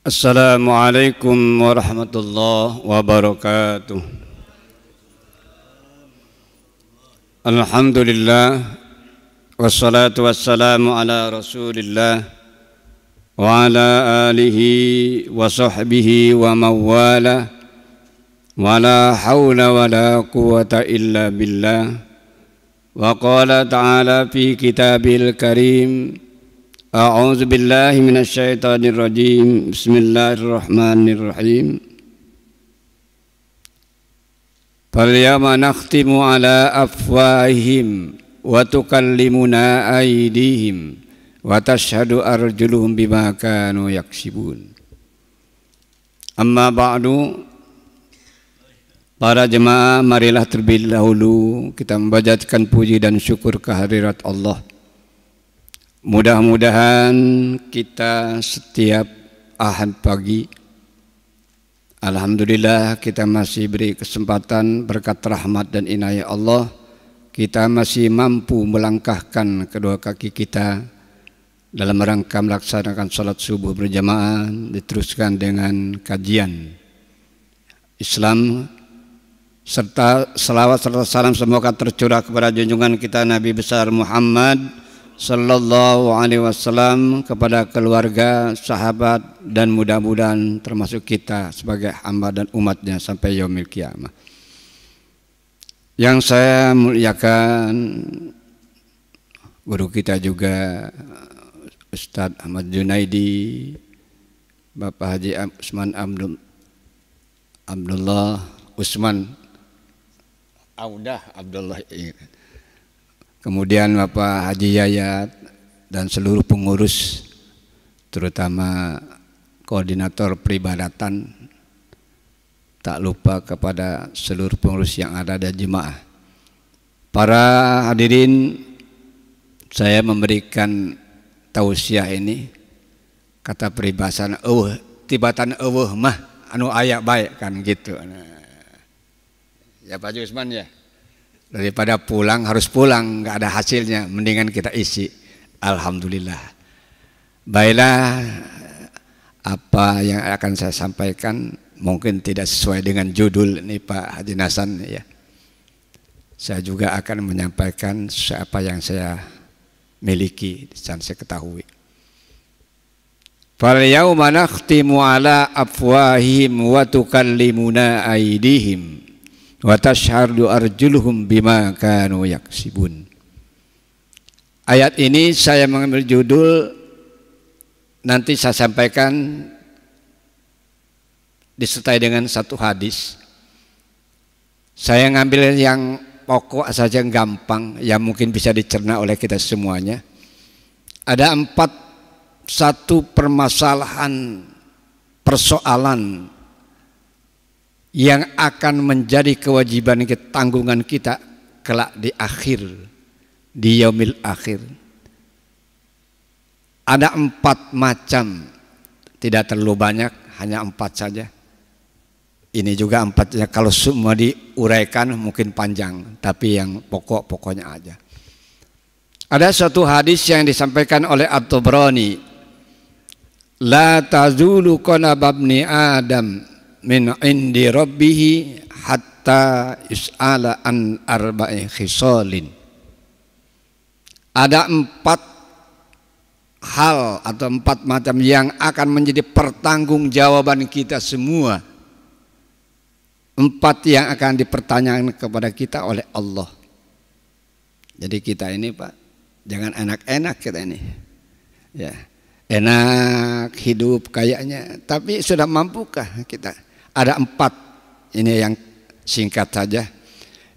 Assalamualaikum warahmatullahi wabarakatuh. Alhamdulillah wassalatu wassalamu ala Rasulillah wa ala alihi wa sahbihi wa mawala wa la hawla wa la quwwata illa billah. Wa qala ta'ala fi kitabil karim, a'udzu billahi minasy syaithanir rajim. Bismillahirrahmanirrahim. Fal yawma nakhtimu ala afwahihim wa tukallimuna aydihim wa tashhadu arjuluhum bima kanu yaksibun. Amma ba'du. Para jemaah, marilah terlebih dahulu kita membacakan puji dan syukur kehadirat Allah. Mudah-mudahan kita setiap Ahad pagi, alhamdulillah kita masih beri kesempatan berkat rahmat dan inayah Allah, kita masih mampu melangkahkan kedua kaki kita dalam rangka melaksanakan salat subuh berjamaah, diteruskan dengan kajian Islam, serta selawat serta salam semoga tercurah kepada junjungan kita Nabi besar Muhammad sallallahu alaihi wasallam, kepada keluarga, sahabat, dan mudah-mudahan termasuk kita sebagai hamba dan umatnya sampai yaumil kiamah. Yang saya muliakan, guru kita juga Ustadz Ahmad Junaidi, Bapak Haji Usman Abdullah Usman Audah Abdullah, kemudian Bapak Haji Yayat dan seluruh pengurus, terutama koordinator peribadatan, tak lupa kepada seluruh pengurus yang ada dan jemaah. Para hadirin, saya memberikan tausiah ini, kata peribasan, tibatan mah anu ayak baik kan gitu. Ya Pak Haji Usman ya, daripada pulang harus pulang nggak ada hasilnya, mendingan kita isi. Alhamdulillah. Baiklah, apa yang akan saya sampaikan mungkin tidak sesuai dengan judul ini Pak Haji Nasan ya. Saya juga akan menyampaikan apa yang saya miliki dan saya ketahui. Fal yauma nakhtimu ala afwahihim wa tukallimuna aydihim wa tashhadu arjuluhum bima kanu yaksibun. Ayat ini saya mengambil judul, nanti saya sampaikan disertai dengan satu hadis. Saya ngambil yang pokok saja, yang gampang, yang mungkin bisa dicerna oleh kita semuanya. Ada satu permasalahan, persoalan yang akan menjadi kewajiban kita, tanggungan kita kelak di akhir, di yaumil akhir. Ada 4 macam, tidak terlalu banyak, hanya 4 saja. Ini juga 4, kalau semua diuraikan mungkin panjang, tapi yang pokok-pokoknya aja. Ada satu hadis yang disampaikan oleh At-Tabrani, la tazulu qanabni Adam min indi rabbihi hatta yus'ala an arba'i khisalin. Ada 4 hal atau 4 macam yang akan menjadi pertanggungjawaban kita semua. 4 yang akan dipertanyakan kepada kita oleh Allah. Jadi kita ini Pak, jangan enak-enak kita ini ya, enak hidup kayaknya, tapi sudah mampukah kita? Ada 4, ini yang singkat saja.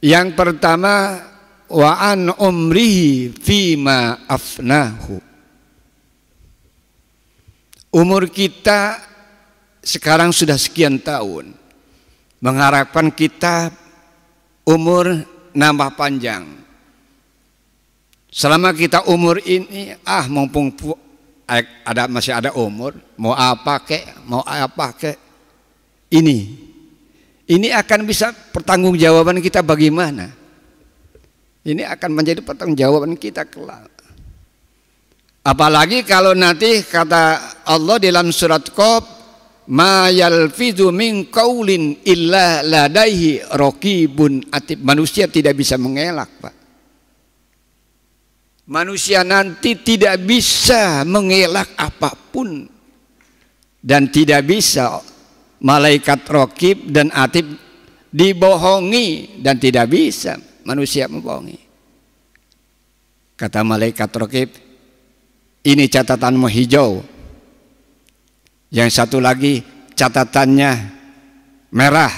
Yang pertama, wa an umrihi fima afnahu. Umur kita sekarang sudah sekian tahun, mengharapkan kita umur nambah panjang. Selama kita umur ini, mumpung masih ada umur, mau apa kek, ini akan bisa pertanggungjawaban kita bagaimana? Ini akan menjadi pertanggungjawaban kita kelak. Apalagi kalau nanti kata Allah dalam surat Qaf, ma yalfizu min qaulin illa ladaihi raqibun atid. Manusia tidak bisa mengelak, Pak. Manusia nanti tidak bisa mengelak apapun, dan tidak bisa malaikat raqib dan atid dibohongi, dan tidak bisa manusia membohongi. Kata malaikat raqib, ini catatanmu hijau, yang satu lagi catatannya merah.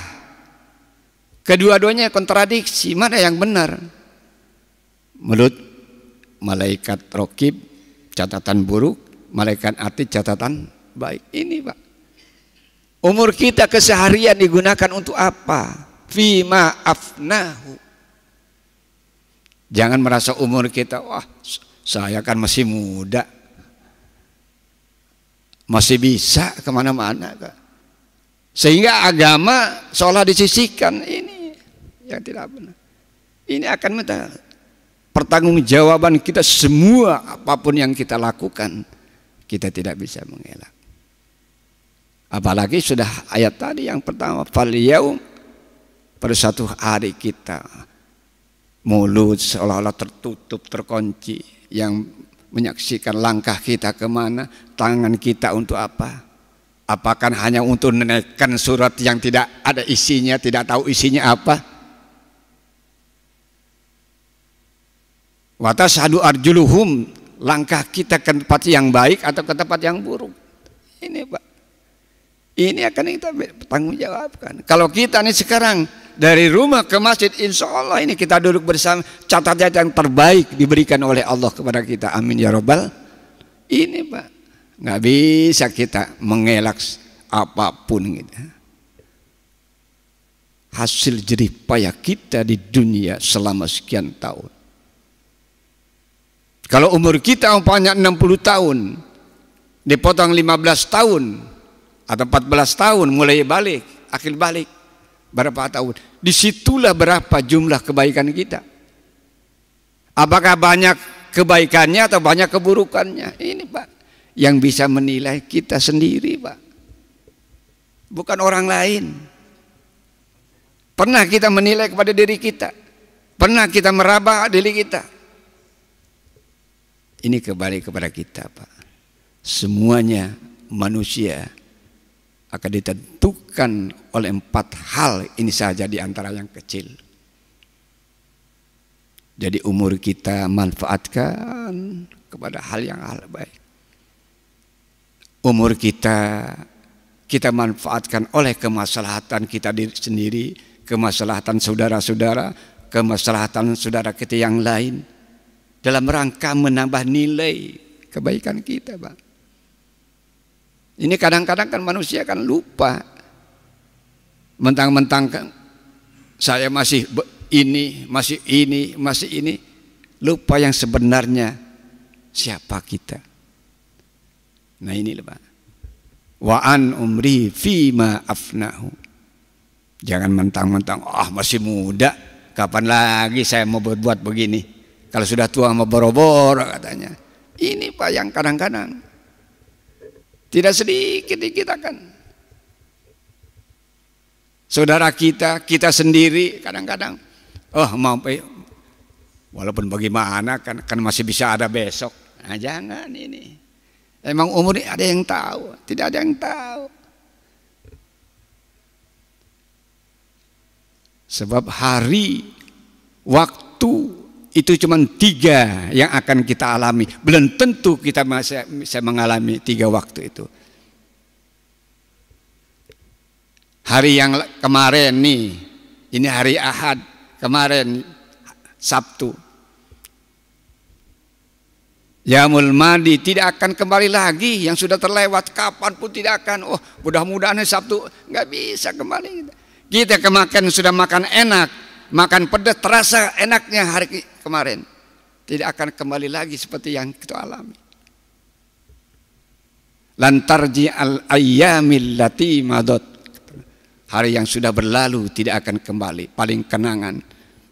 Kedua-duanya kontradiksi, mana yang benar? Menurut malaikat raqib catatan buruk, malaikat atid catatan baik. Ini, Pak. Umur kita keseharian digunakan untuk apa? Fima afnahu. Jangan merasa umur kita, wah saya kan masih muda, masih bisa kemana-mana, sehingga agama seolah disisihkan. Ini yang tidak benar. Ini akan minta pertanggungjawaban kita semua. Apapun yang kita lakukan, kita tidak bisa mengelak. Apalagi sudah ayat tadi yang pertama, fal yaum, pada satu hari kita mulut seolah-olah tertutup, terkunci, yang menyaksikan langkah kita kemana, tangan kita untuk apa? Apakah hanya untuk menaikkan surat yang tidak ada isinya, tidak tahu isinya apa? Wa tashhadu arjuluhum, langkah kita ke tempat yang baik atau ke tempat yang buruk. Ini, Pak, ini akan kita bertanggung jawabkan. Kalau kita nih sekarang dari rumah ke masjid, insya Allah ini kita duduk bersama, catatan yang terbaik diberikan oleh Allah kepada kita. Amin ya robbal. Ini, Pak, nggak bisa kita mengelak apapun gitu. Hasil jerih payah kita di dunia selama sekian tahun. Kalau umur kita umpamanya 60 tahun, dipotong 15 tahun atau 14 tahun mulai balik, akhir balik, berapa tahun? Disitulah berapa jumlah kebaikan kita. Apakah banyak kebaikannya atau banyak keburukannya? Ini, Pak, yang bisa menilai kita sendiri, Pak, bukan orang lain. Pernah kita menilai kepada diri kita? Pernah kita meraba diri kita? Ini kembali kepada kita, Pak. Semuanya manusia akan ditentukan oleh 4 hal ini saja di antara yang kecil. Jadi umur kita manfaatkan kepada hal yang baik. Umur kita manfaatkan oleh kemaslahatan kita diri sendiri, kemaslahatan saudara-saudara, kemaslahatan saudara kita yang lain, dalam rangka menambah nilai kebaikan kita, Pak. Ini kadang-kadang kan manusia kan lupa, mentang-mentang kan saya masih ini, masih ini, masih ini, lupa yang sebenarnya siapa kita. Nah ini, Pak, wa an umri fima afnahu. Jangan mentang-mentang masih muda, kapan lagi saya mau berbuat begini. Kalau sudah tua mau boro-boro katanya. Ini, Pak, yang kadang-kadang tidak sedikit dikitakan. Saudara kita sendiri kadang-kadang, mau walaupun bagaimana kan masih bisa ada besok. Nah, jangan ini. Emang umur ini ada yang tahu, tidak ada yang tahu. Sebab hari, waktu itu cuma 3 yang akan kita alami. Belum tentu kita masih bisa mengalami 3 waktu itu. Hari yang kemarin nih, ini hari Ahad, kemarin Sabtu. Yaumul madi tidak akan kembali lagi, yang sudah terlewat kapanpun tidak akan. Mudah-mudahan Sabtu nggak bisa kembali. Kita sudah makan enak, makan pedas, terasa enaknya hari kemarin, tidak akan kembali lagi seperti yang kita alami. Lantarji al ayyamil lati madot, hari yang sudah berlalu tidak akan kembali. Paling kenangan,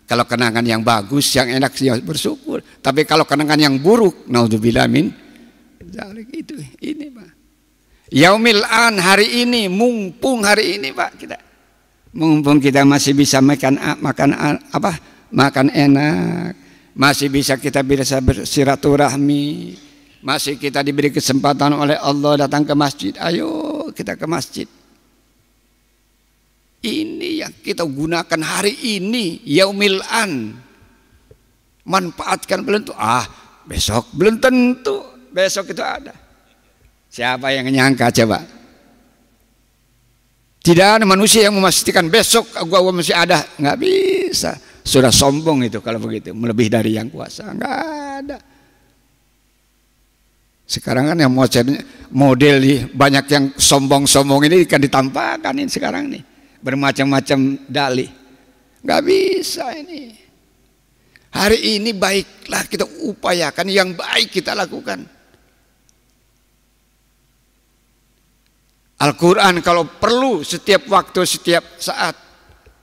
kalau kenangan yang bagus, yang enak sih bersyukur. Tapi kalau kenangan yang buruk, naudzubillah min dzalik, itu ini, Pak. Yaumil an, hari ini, mumpung hari ini Pak, mumpung kita masih bisa makan enak, masih bisa kita bisa bersilaturahmi, masih kita diberi kesempatan oleh Allah datang ke masjid. Ayo kita ke masjid. Ini yang kita gunakan hari ini, yaumil an. Manfaatkan, belum tentu. Besok belum tentu. Besok itu ada. Siapa yang nyangka coba? Tidak ada manusia yang memastikan besok gua masih ada. Nggak bisa. Sudah sombong itu kalau begitu. Melebihi dari yang kuasa. Nggak ada. Sekarang kan yang model banyak yang sombong-sombong ini kan ditampakkan ini sekarang nih. Bermacam-macam dalih. Nggak bisa ini. Hari ini baiklah kita upayakan, yang baik kita lakukan. Al-Quran kalau perlu setiap waktu, setiap saat.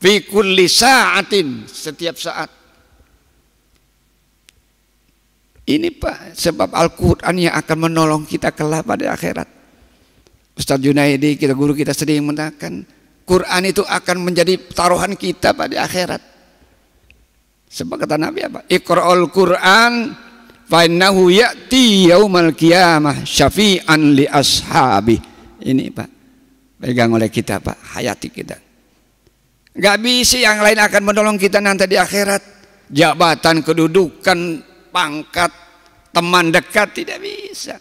Fi kulli sa'atin, setiap saat. Ini Pak, sebab Al-Quran yang akan menolong kita kelak pada akhirat. Ustaz Junaidi, guru kita sering mengatakan, Quran itu akan menjadi taruhan kita pada akhirat. Sebab kata Nabi apa? Iqra'ul Quran fa innahu ya'ti yaumal qiyamah syafi'an li ashabi. Ini Pak, pegang oleh kita Pak, hayati kita. Gak bisa yang lain akan menolong kita nanti di akhirat. Jabatan, kedudukan, pangkat, teman dekat, tidak bisa.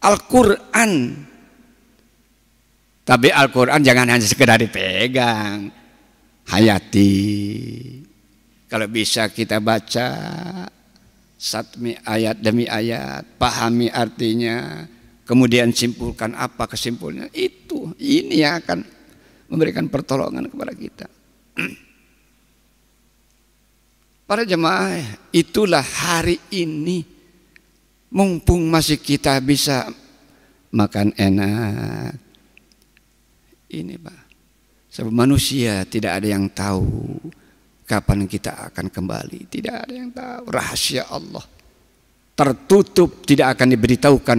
Al-Quran. Tapi Al-Quran jangan hanya sekedar dipegang, hayati. Kalau bisa kita baca satmi ayat demi ayat, pahami artinya, kemudian simpulkan apa kesimpulannya. Ini yang akan memberikan pertolongan kepada kita. Para jemaah, itulah hari ini, mumpung masih kita bisa makan enak. Ini Pak, sebab manusia tidak ada yang tahu kapan kita akan kembali. Tidak ada yang tahu. Rahasia Allah tertutup, tidak akan diberitahukan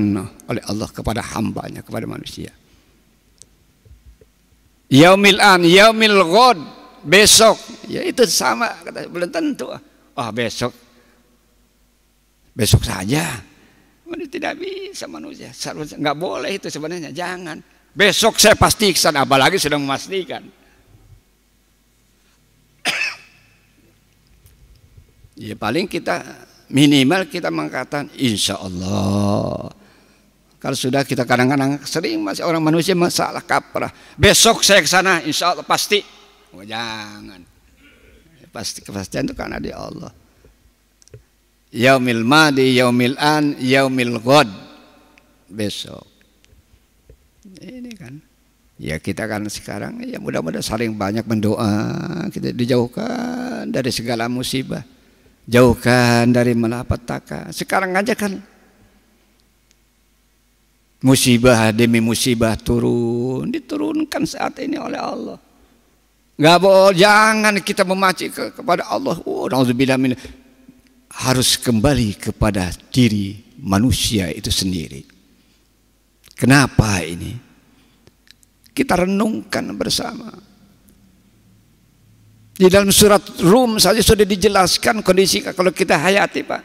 oleh Allah kepada hambanya, kepada manusia. Yaumil an, yaumil ghad, besok. Ya itu sama, kata, belum tentu. Besok saja. Tidak bisa manusia. Nggak boleh itu sebenarnya, jangan. Besok saya pastikan, apalagi sudah memastikan. Ya paling kita minimal kita mengatakan insya Allah. Kalau sudah kita kadang-kadang sering masih orang manusia masalah kaprah. Besok saya ke sana, insya Allah pasti. Jangan. Pasti kepastian itu karena di Allah. Yaumil madi, yaumil an, yaumil ghad. Besok. Ini kan. Ya kita kan sekarang ya mudah-mudahan saling banyak mendoa, kita dijauhkan dari segala musibah. Jauhkan dari malapetaka. Sekarang aja kan musibah demi musibah diturunkan saat ini oleh Allah. Nggak boleh, jangan kita memaci kepada Allah. Nauzubillah min, harus kembali kepada diri manusia itu sendiri. Kenapa ini? Kita renungkan bersama. Di dalam surat Rum saja sudah dijelaskan kondisi kalau kita hayati Pak.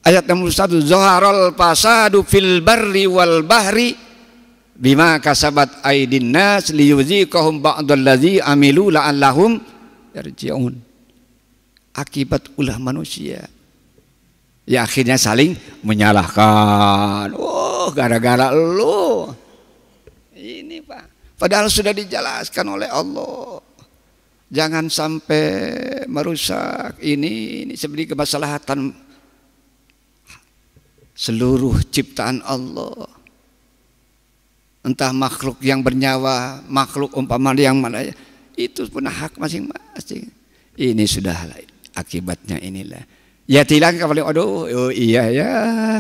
Ayat 61, Zaharal fasadu fil barri wal bahri bima kasabat aydin nas liyuziqahum ba'dallazi amilu la'allahum yarji'un. Akibat ulah manusia. Ya akhirnya saling menyalahkan. Gara-gara lu. Ini Pak. Padahal sudah dijelaskan oleh Allah. Jangan sampai merusak ini seperti kemaslahatan seluruh ciptaan Allah. Entah makhluk yang bernyawa, makhluk umpama yang mana, itu punya hak masing-masing. Ini sudah akibatnya inilah. Ya tidak kepada iya ya,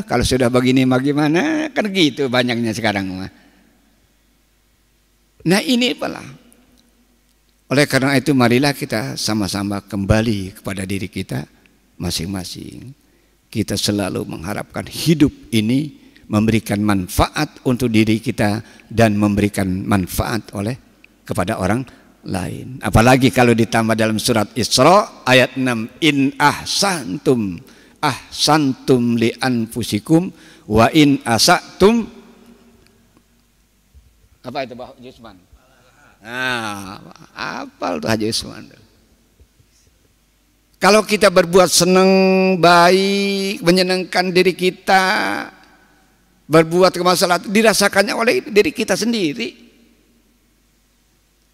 kalau sudah begini bagaimana? Kan gitu banyaknya sekarang mah. Nah ini apalah. Oleh karena itu marilah kita sama-sama kembali kepada diri kita masing-masing. Kita selalu mengharapkan hidup ini memberikan manfaat untuk diri kita dan memberikan manfaat kepada orang lain. Apalagi kalau ditambah dalam surat Isra ayat 6, in ahsantum li anfusikum wa in asatum, apa itu Pak Haji Usman? Nah, apal tuh Haji Usman. Kalau kita berbuat senang, baik, menyenangkan diri kita, berbuat kemaslahatan, dirasakannya oleh diri kita sendiri.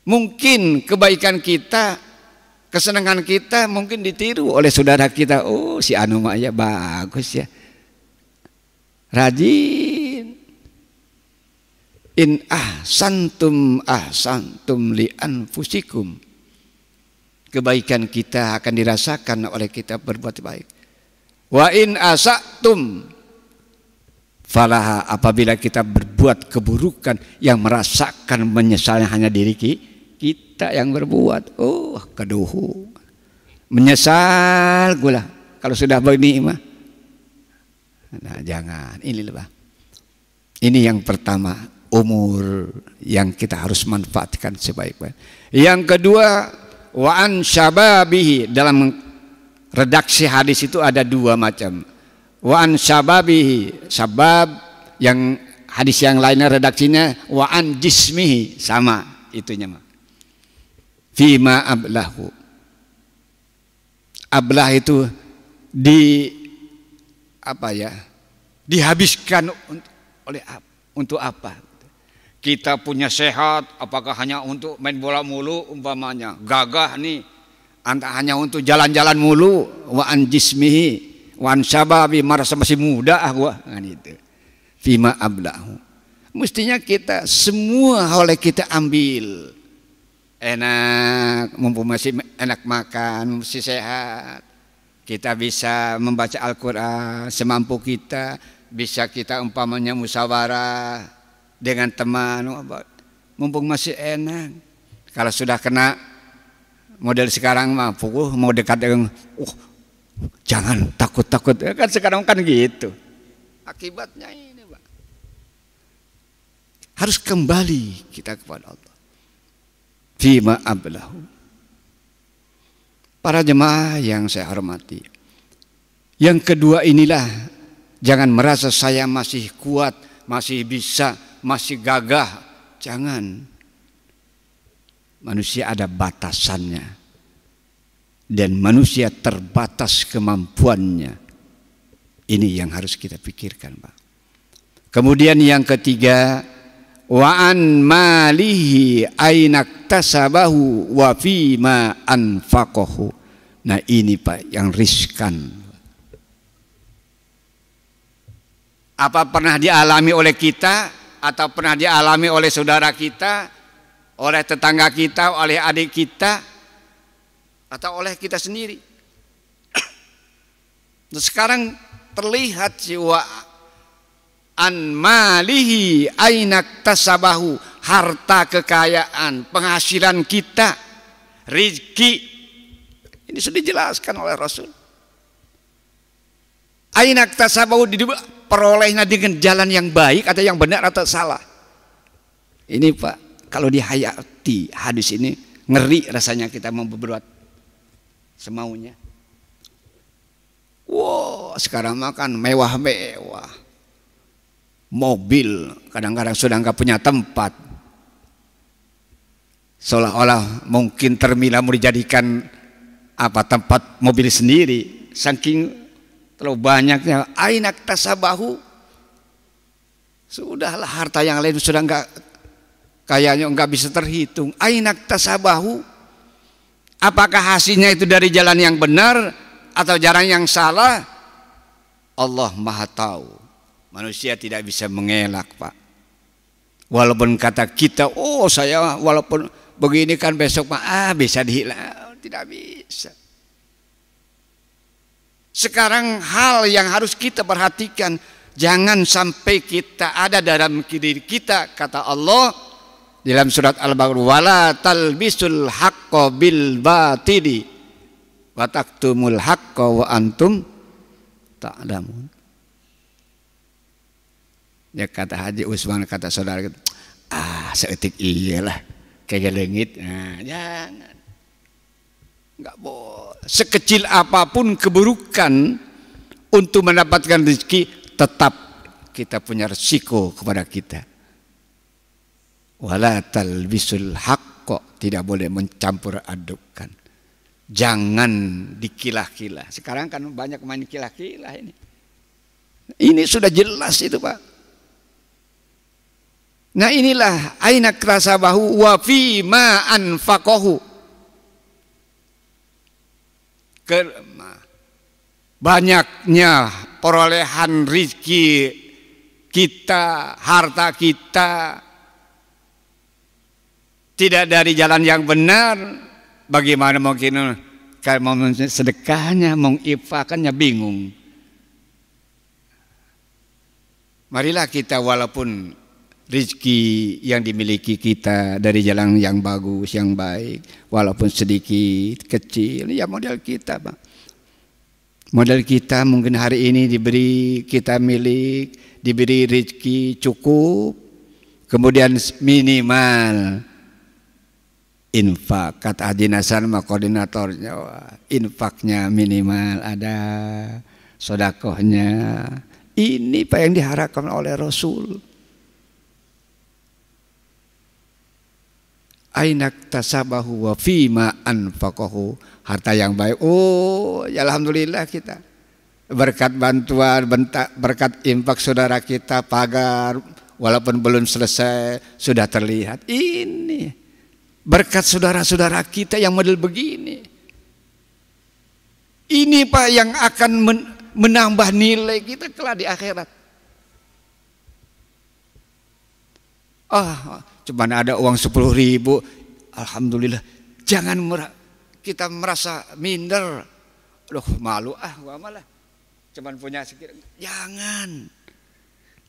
Mungkin kebaikan kita, kesenangan kita mungkin ditiru oleh saudara kita. Oh, si anu mah ya bagus ya, rajin. In ahsantum li anfusikum, kebaikan kita akan dirasakan oleh kita berbuat baik. Wa in asatum falaha, apabila kita berbuat keburukan yang merasakan menyesalnya hanya diri kita yang berbuat. Oh, keduhu, menyesal gula kalau sudah begini mah. Nah, jangan. Ini yang pertama, umur yang kita harus manfaatkan sebaik-baik. Yang kedua, wa an syababihi, dalam redaksi hadis itu ada dua macam. Wa an syababihi, sabab, yang hadis yang lainnya redaksinya wa an jismihi, sama itunya mah. Fima ablahu. Ablah itu dihabiskan untuk apa? Kita punya sehat, apakah hanya untuk main bola mulu umpamanya? Gagah nih, hanya untuk jalan-jalan mulu. Wa an jismihi wa an syababi, merasa masih muda gua kan itu. Fima ablahu. Mestinya kita semua oleh kita ambil. Enak, mumpung masih enak makan, masih sehat. Kita bisa membaca Al-Quran semampu kita. Bisa kita umpamanya musyawarah dengan teman, mumpung masih enak. Kalau sudah kena model sekarang mah mau dekat dengan jangan takut-takut, kan sekarang kan gitu. Akibatnya ini, Pak. Harus kembali kita kepada Allah. Fima ablahu. Para jemaah yang saya hormati, yang kedua inilah, jangan merasa saya masih kuat, masih bisa, masih gagah. Jangan. Manusia ada batasannya, dan manusia terbatas kemampuannya. Ini yang harus kita pikirkan, Pak. Kemudian yang ketiga, wa an malihi ainaktasabahu wa fima anfaqahu. Nah ini, Pak, yang riskan. Apa pernah dialami oleh kita, atau pernah dialami oleh saudara kita, oleh tetangga kita, oleh adik kita, atau oleh kita sendiri? Sekarang terlihat jiwa an malihi ainaktasabahu, harta kekayaan, penghasilan kita, rezeki. Ini sudah dijelaskan oleh Rasul. Ainaktasabahu, perolehnya dengan jalan yang baik atau yang benar atau salah. Ini, Pak, kalau dihayati hadis ini, ngeri rasanya kita mau berbuat semaunya. Wow, sekarang makan mewah-mewah, mobil kadang-kadang sudah nggak punya tempat, seolah-olah mungkin terminal mau dijadikan tempat mobil sendiri, saking terlalu banyaknya. Ainaktasabahu, sudahlah harta yang lain sudah nggak, kayaknya nggak bisa terhitung. Ainaktasabahu, apakah hasilnya itu dari jalan yang benar atau jalan yang salah? Allah Maha tahu. Manusia tidak bisa mengelak, Pak. Walaupun kata kita, saya walaupun begini kan besok Pak bisa dihilang, tidak bisa. Sekarang hal yang harus kita perhatikan, jangan sampai kita ada dalam diri kita, kata Allah dalam surat Al-Baqarah, wala talbisul haqqo bil batili wa taktumul haqqo wa antum ta'lamun. Ya kata Haji Usman, kata saudara, seetik iyalah kayak lengit. Nah, jangan. Enggak boleh. Sekecil apapun keburukan untuk mendapatkan rezeki, tetap kita punya resiko kepada kita. Wala talbisul haqq, tidak boleh mencampur adukkan. Jangan dikilah-kilah. Sekarang kan banyak main kilah-kilah ini. Ini sudah jelas itu, Pak. Nah inilah aina krasabahu wa fi ma anfaqahu. Banyaknya perolehan rezeki kita, harta kita tidak dari jalan yang benar, bagaimana mungkin kalau mau sedekahnya, mau infakkannya bingung. Marilah kita walaupun rezeki yang dimiliki kita dari jalan yang bagus, yang baik, walaupun sedikit, kecil, ya modal kita, Bang. Modal kita mungkin hari ini diberi kita milik, diberi rezeki cukup, kemudian minimal infak. Kata Haji Nasan sama koordinatornya, infaknya minimal ada, sodakohnya. Ini Pak yang diharapkan oleh Rasul. Ainak tasabahu wa fima anfaqahu, harta yang baik. Oh, ya alhamdulillah kita berkat bantuan, berkat infak saudara kita, pagar walaupun belum selesai sudah terlihat. Ini berkat saudara-saudara kita yang model begini. Ini Pak yang akan menambah nilai kita kelak di akhirat. Cuman ada uang 10.000, alhamdulillah. Jangan kita merasa minder. Loh malu gua malah cuman punya sekian. Jangan.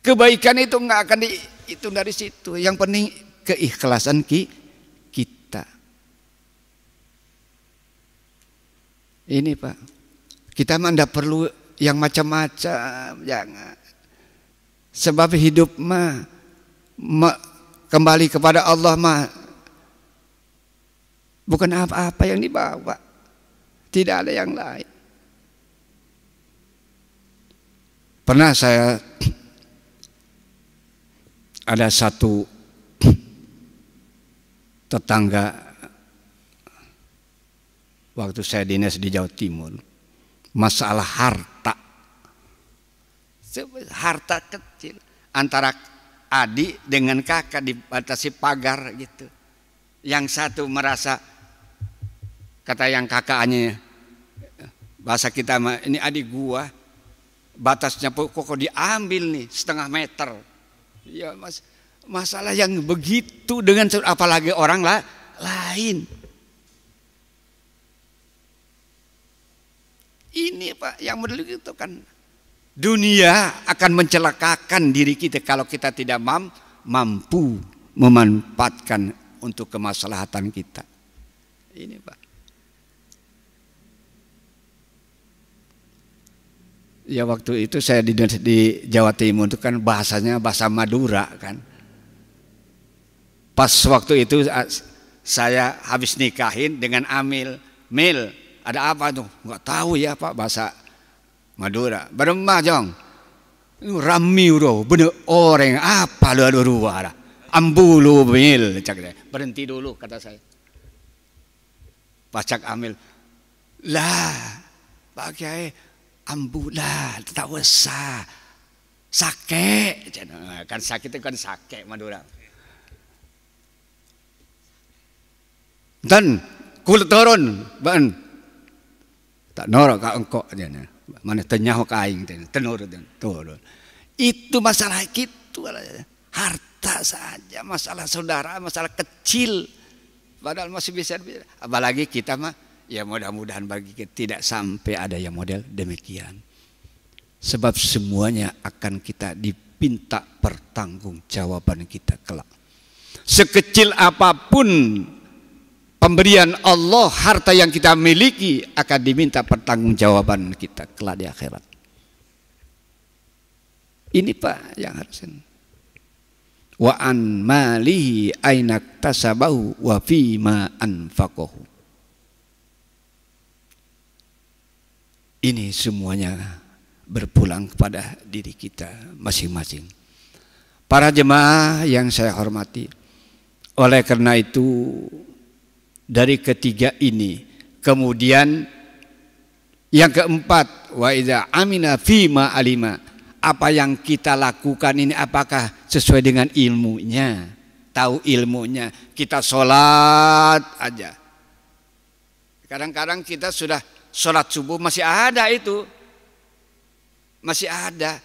Kebaikan itu nggak akan dihitung dari situ. Yang penting keikhlasan kita. Ini Pak, kita mah ndak perlu yang macam-macam, jangan. Sebab hidup mah kembali kepada Allah mah bukan apa-apa yang dibawa, tidak ada yang lain. Pernah saya ada satu tetangga waktu saya dinas di Jawa Timur, masalah harta kecil antara adik dengan kakak dibatasi pagar gitu. Yang satu merasa, kata yang kakaknya, bahasa kita mah, ini adik gua, batasnya kok diambil nih 0,5 meter. Ya masalah yang begitu dengan apalagi orang lain. Ini Pak yang model itu kan. Dunia akan mencelakakan diri kita kalau kita tidak mampu memanfaatkan untuk kemaslahatan kita. Ini Pak. Ya waktu itu saya di Jawa Timur itu kan bahasanya bahasa Madura kan. Pas waktu itu saya habis nikahin dengan Amil. Mil, ada apa tuh? Nggak tahu ya Pak bahasa Madura. Beremah jong. Rami udah bener orang apa lu ada ambulu mil. Berhenti dulu kata saya. Pacak Amil. Lah, Pak Kiai ambulah tak usah. Sake. Kan sakit itu kan sake Madura. Dan kulit turun, ban. Tak norok ka engkok aja nih. Mana tenyaho kain tenurun. Itu masalah gitu, harta saja, masalah saudara, masalah kecil. Padahal masih bisa, apalagi kita mah ya mudah-mudahan bagi kita tidak sampai ada yang model demikian. Sebab semuanya akan kita dipinta pertanggungjawaban kita kelak. Sekecil apapun pemberian Allah, harta yang kita miliki akan diminta pertanggungjawaban kita kelak di akhirat. Ini Pak yang harus. wa an malihi ainak tasabahu wa fima anfaqahu. Ini semuanya berpulang kepada diri kita masing-masing. Para jemaah yang saya hormati, oleh karena itu dari ketiga ini, kemudian yang keempat, wa idza amina fima alima, apa yang kita lakukan ini apakah sesuai dengan ilmunya? Tahu ilmunya. Kita sholat aja. Kadang-kadang kita sudah sholat subuh masih ada itu. Masih ada.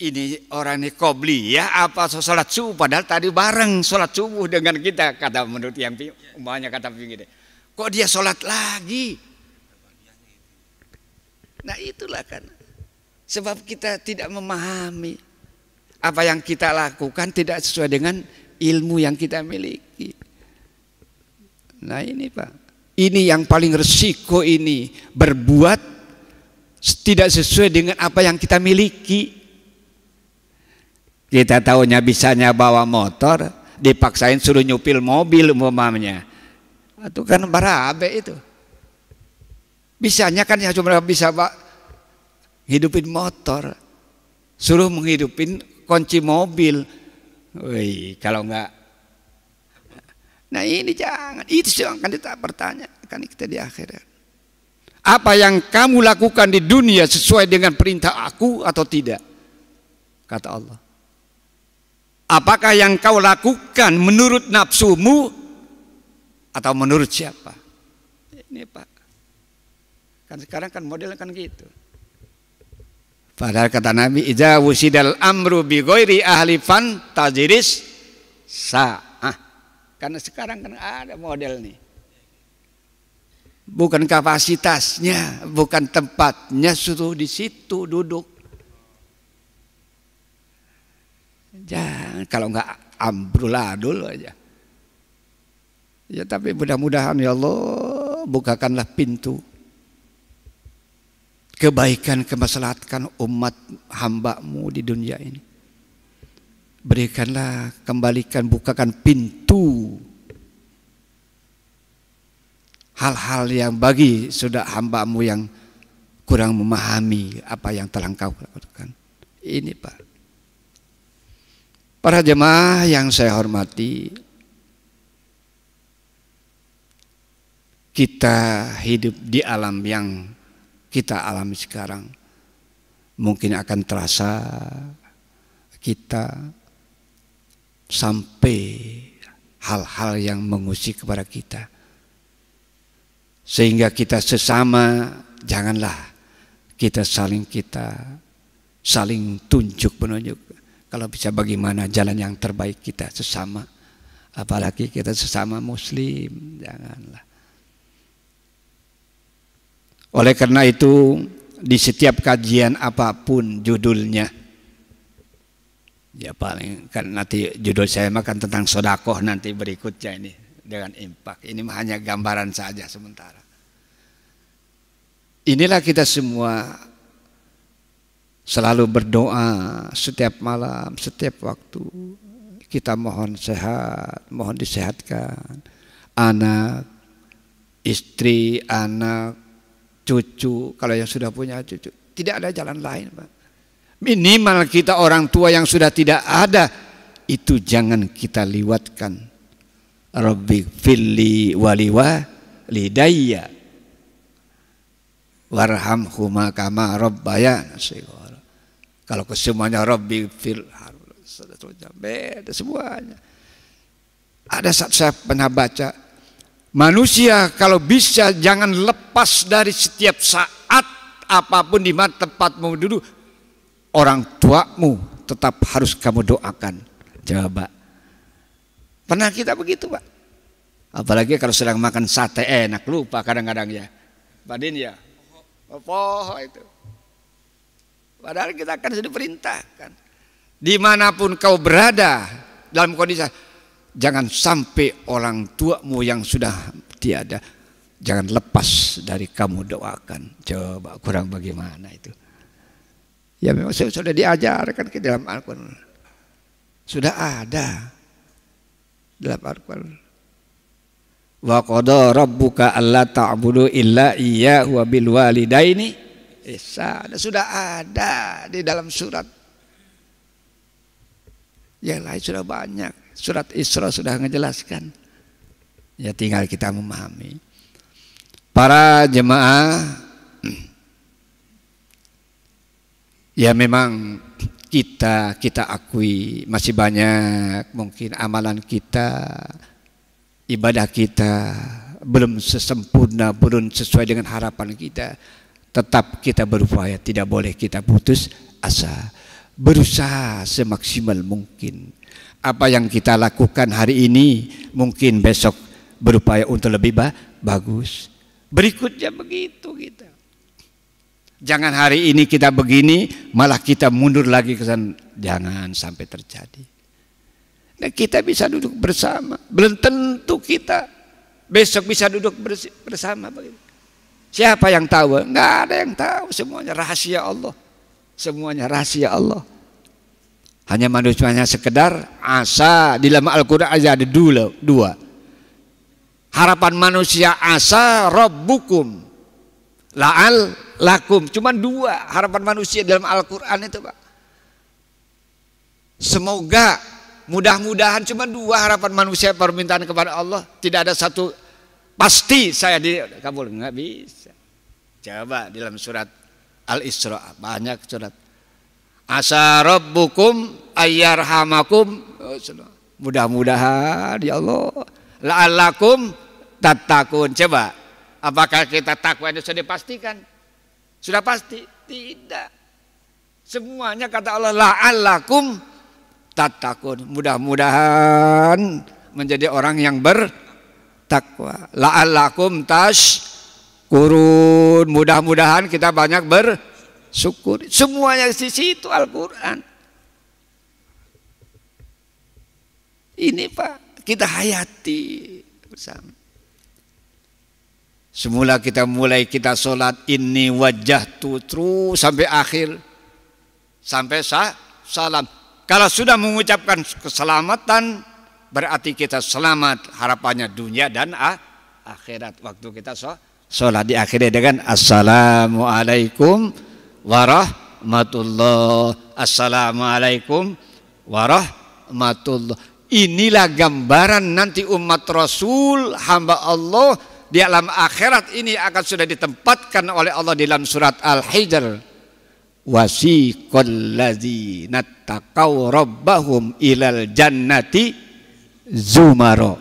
Ini orang ini qobli ya apa sholat subuh padahal tadi bareng sholat subuh dengan kita, kata menurut yang umpamanya kata begini. Kok dia sholat lagi? Nah itulah kan. Sebab kita tidak memahami apa yang kita lakukan tidak sesuai dengan ilmu yang kita miliki. Nah ini Pak, ini yang paling resiko ini, berbuat tidak sesuai dengan apa yang kita miliki. Kita tahunya bisanya bawa motor, dipaksain suruh nyupil mobil umpamanya. Itu kan barabe itu. Bisanya kan ya cuma bisa hidupin motor, suruh menghidupin kunci mobil. Wih, kalau enggak, nah ini jangan. Itu yang akan kita pertanyakan kita di akhirat. Apa yang kamu lakukan di dunia sesuai dengan perintah aku atau tidak? Kata Allah. Apakah yang kau lakukan menurut nafsumu atau menurut siapa? Ini Pak. Kan sekarang kan modelnya kan gitu. Padahal kata Nabi, idza wusidal amru bi ghairi ahli fan tajiris sa'ah. Karena sekarang kan ada model nih. Bukan kapasitasnya, bukan tempatnya, suruh di situ duduk. Jangan kalau enggak amburadul aja. Ya tapi mudah-mudahan ya Allah bukakanlah pintu kebaikan, kemaslahatan umat hamba-Mu di dunia ini. Berikanlah, kembalikan, bukakan pintu hal-hal yang bagi sudah hamba-Mu yang kurang memahami apa yang telah Engkau lakukan. Ini Pak. Para jemaah yang saya hormati, kita hidup di alam yang kita alami sekarang. Mungkin akan terasa kita sampai hal-hal yang mengusik kepada kita. Sehingga kita sesama, janganlah kita saling tunjuk penunjuk. Kalau bisa bagaimana jalan yang terbaik kita sesama. Apalagi kita sesama muslim, janganlah. Oleh karena itu di setiap kajian apapun judulnya, ya paling kan nanti judul saya makan tentang sodakoh nanti berikutnya ini dengan impak. Ini hanya gambaran saja sementara. Inilah kita semua selalu berdoa setiap malam, setiap waktu. Kita mohon sehat, mohon disehatkan. Anak, istri, anak, cucu, kalau yang sudah punya cucu, tidak ada jalan lain Pak. Minimal kita orang tua yang sudah tidak ada, itu jangan kita liwatkan. Rabbi filli waliwa lidayya warhamhuma kama rabbayana shighara. Kalau kesemuanya Rabbi fil beda semuanya. Ada saat saya pernah baca, manusia kalau bisa jangan lepas dari setiap saat apapun di mana tempatmu duduk, orang tuamu tetap harus kamu doakan. Coba. Pernah kita begitu Pak? Apalagi kalau sedang makan sate enak, lupa kadang-kadang ya. Badin ya, poho itu. Padahal kita kan sudah perintahkan. Dimanapun kau berada dalam kondisi, jangan sampai orang tuamu yang sudah tiada, jangan lepas dari kamu doakan. Coba kurang bagaimana itu? Ya memang sudah diajarkan ke dalam Al-Quran. Sudah ada dalam Al-Quran. Wa qada rabbuka alla ta'budu illa iyyahu wa bil walidaini ihsana. Sudah ada di dalam surat. Yang lain sudah banyak. Surat Isra sudah menjelaskan. Ya tinggal kita memahami. Para jemaah, ya memang kita akui masih banyak mungkin amalan kita, ibadah kita belum sesempurna, belum sesuai dengan harapan kita. Tetap kita berupaya, tidak boleh kita putus asa. Berusaha semaksimal mungkin. Apa yang kita lakukan hari ini mungkin besok berupaya untuk lebih bagus. Berikutnya begitu kita. Jangan hari ini kita begini, malah kita mundur lagi ke sana. Jangan sampai terjadi. Nah, kita bisa duduk bersama. Belum tentu kita besok bisa duduk bersama. Siapa yang tahu? Enggak ada yang tahu. Semuanya rahasia Allah. Semuanya rahasia Allah. Hanya manusianya sekedar asa. Di dalam Al-Quran aja ada dua. Harapan manusia asa rabbukum la'al lakum. Cuma dua harapan manusia dalam Al-Quran itu, Pak. Semoga, mudah-mudahan, cuma dua harapan manusia permintaan kepada Allah. Tidak ada satu pasti saya dikabul, nggak bisa. Coba dalam surat Al-Isra, banyak surat. Asa rabbukum ayyarhamakum. Mudah-mudahan ya Allah. La'allakum tattaqun. Coba, apakah kita takwa itu sudah dipastikan? Sudah pasti? Tidak. Semuanya kata Allah la'allakum tattaqun. Mudah-mudahan menjadi orang yang bertakwa. La'allakum tashkurun. Mudah-mudahan kita banyak bersyukur. Semuanya di situ Al-Quran. Ini Pak, kita hayati bersama. Semula kita sholat ini wajjahtu terus sampai akhir, sampai salam. Kalau sudah mengucapkan keselamatan, berarti kita selamat, harapannya dunia dan akhirat. Waktu kita sholat diakhiri dengan assalamualaikum warahmatullah. Assalamualaikum warahmatullah. Inilah gambaran nanti umat Rasul, hamba Allah di alam akhirat ini akan sudah ditempatkan oleh Allah di dalam surat Al-Hijr. Wasiqal ladzina taqaw rabbahum ilal jannati zumara.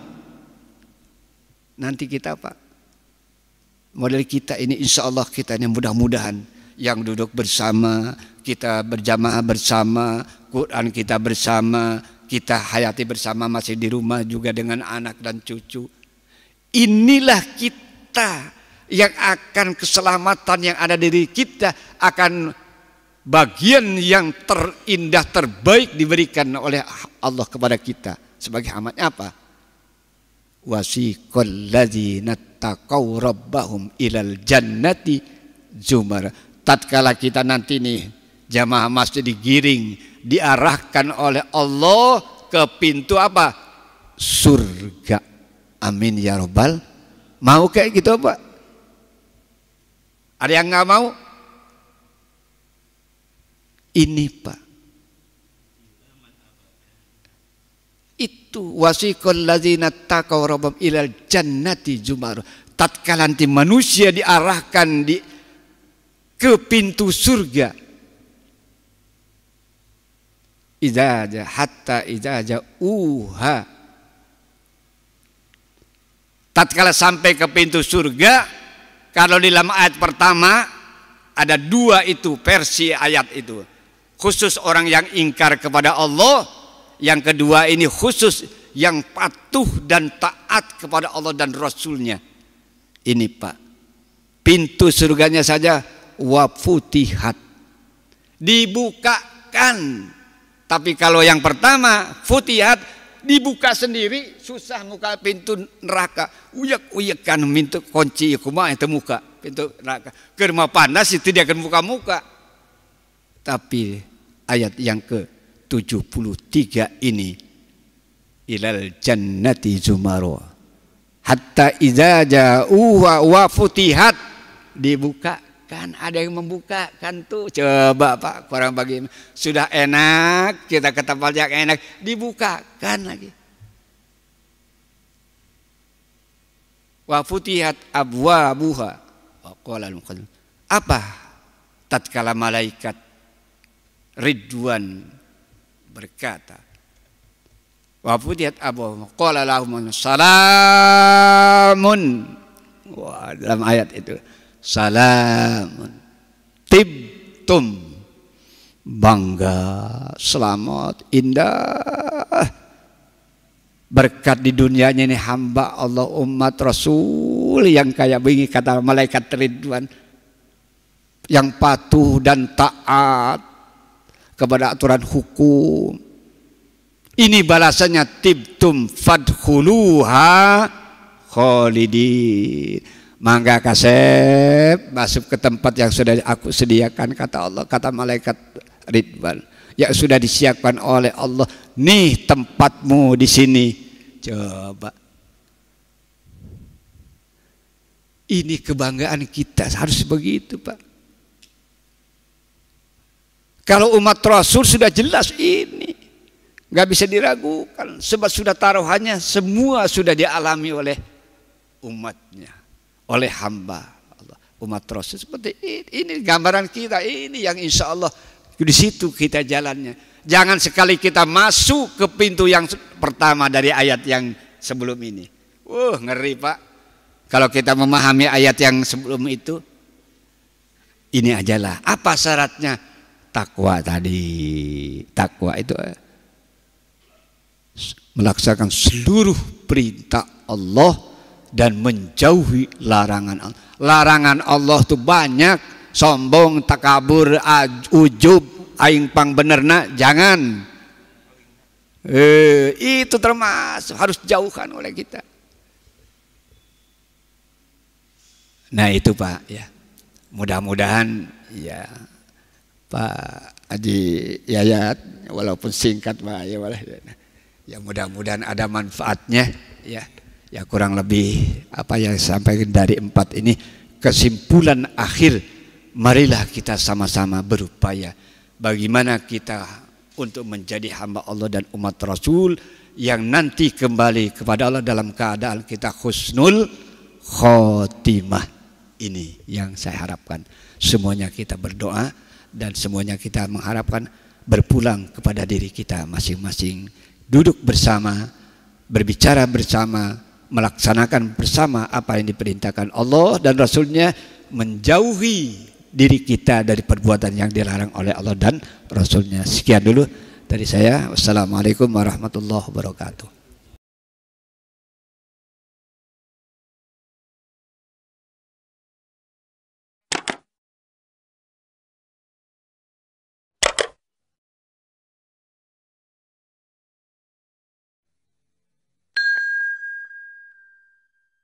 Nanti kita Pak, model kita ini insya Allah kita ini mudah-mudahan yang duduk bersama, kita berjamaah bersama, Quran kita bersama, kita hayati bersama masih di rumah juga dengan anak dan cucu. Inilah kita yang akan keselamatan yang ada di diri kita, akan bagian yang terindah terbaik diberikan oleh Allah kepada kita sebagai amatnya apa? Wasiqal ladzina taqaw rabbahum ilal jannati zumara. Tatkala kita nanti nih jamaah masjid digiring, diarahkan oleh Allah ke pintu apa? Surga. Amin ya robbal. Mau kayak gitu Pak? Ada yang nggak mau? Ini Pak, itu wasiqal ladzina taqaw rabbahum ilal jannati zumara. Tatkala nanti manusia diarahkan ke pintu surga, hatta idza uha. Tatkala sampai ke pintu surga, kalau di dalam ayat pertama ada dua itu versi ayat itu. Khusus orang yang ingkar kepada Allah, yang kedua ini khusus yang patuh dan taat kepada Allah dan Rasulnya. Ini Pak, pintu surganya saja wafutihat, dibukakan. Tapi kalau yang pertama futihat, dibuka sendiri, susah muka pintu neraka. Uyak kan pintu kunci kumaha itu muka pintu neraka. Keur mah panas itu dia akan muka-muka. Tapi ayat yang ke 73 ini ilal jannati zumaro hatta idza ja'uha wa futihat, dibukakan, ada yang membukakan tuh. Coba Pak, kurang bagi sudah enak kita ke tempat yang enak, dibukakan lagi. Wa futihat abwabuha wa qala al-muqaddim, apa tatkala malaikat Ridwan berkata, wa futihat abwabuha qala lahum salamun. Wah, dalam ayat itu salamun tibtum, bangga, selamat, indah. Berkat di dunianya ini hamba Allah, umat Rasul yang kayak begini, kata malaikat Ridwan, yang patuh dan taat kepada aturan hukum. Ini balasannya, tibtum fadkhuluha khalidin. Mangga kasep masuk ke tempat yang sudah aku sediakan, kata Allah, kata malaikat Ridwan, yang sudah disiapkan oleh Allah. Nih tempatmu di sini. Coba, ini kebanggaan kita, harus begitu Pak. Kalau umat Rasul sudah jelas ini, nggak bisa diragukan, sebab sudah taruhannya semua sudah dialami oleh umatnya, oleh hamba Allah, umat Rasul. Seperti ini gambaran kita, ini yang insya Allah di situ kita jalannya. Jangan sekali kita masuk ke pintu yang pertama dari ayat yang sebelum ini. Ngeri Pak. Kalau kita memahami ayat yang sebelum itu, ini ajalah. Apa syaratnya? Takwa tadi. Takwa itu melaksanakan seluruh perintah Allah dan menjauhi larangan Allah. Larangan Allah itu banyak. Sombong, takabur, ujub, aing pang benerna, jangan. Itu termasuk harus jauhkan oleh kita. Nah itu Pak ya. Mudah-mudahan ya Pak Haji Yayat, walaupun singkat Pak ya, mudah-mudahan ada manfaatnya ya. Ya kurang lebih apa yang disampaikan dari 4 ini, kesimpulan akhir, marilah kita sama-sama berupaya bagaimana kita untuk menjadi hamba Allah dan umat Rasul yang nanti kembali kepada Allah dalam keadaan kita husnul khotimah. Ini yang saya harapkan. Semuanya kita berdoa dan semuanya kita mengharapkan berpulang kepada diri kita masing-masing. Duduk bersama, berbicara bersama, melaksanakan bersama apa yang diperintahkan Allah dan Rasulnya, menjauhi diri kita dari perbuatan yang dilarang oleh Allah dan Rasulnya. Sekian dulu dari saya. Wassalamualaikum warahmatullahi wabarakatuh.